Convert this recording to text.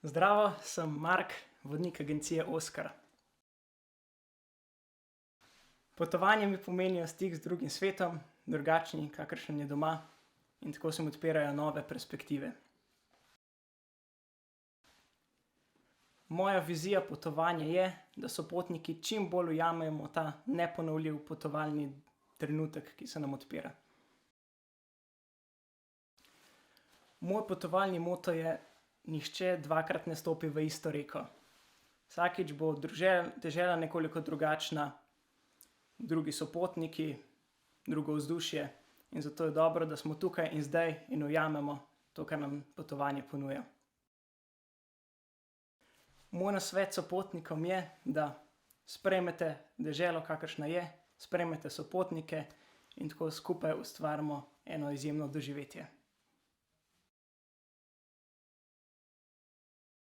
Zdravo, sem Mark, vodnik agencije Oskar. Potovanje mi pomenijo stik z drugim svetom, drugačnim, kakršen je doma, in tako se mi odpirajo nove perspektive. Moja vizija potovanja je, da sopotniki čim bolj ujamemo ta neponovljiv potovalni trenutek, ki se nam odpira. Moj potovalni moto je: nihče dvakrat ne stopi v isto reko. Vsakič bo dežela nekoliko drugačna, drugi sopotniki, drugo vzdušje, in zato je dobro, da smo tukaj in zdaj in ujamemo to, kar nam potovanje ponuja. Moj nasvet sopotnikom je, da sprejmete deželo, kakršna je, sprejmete sopotnike in tako skupaj ustvarimo eno izjemno doživetje.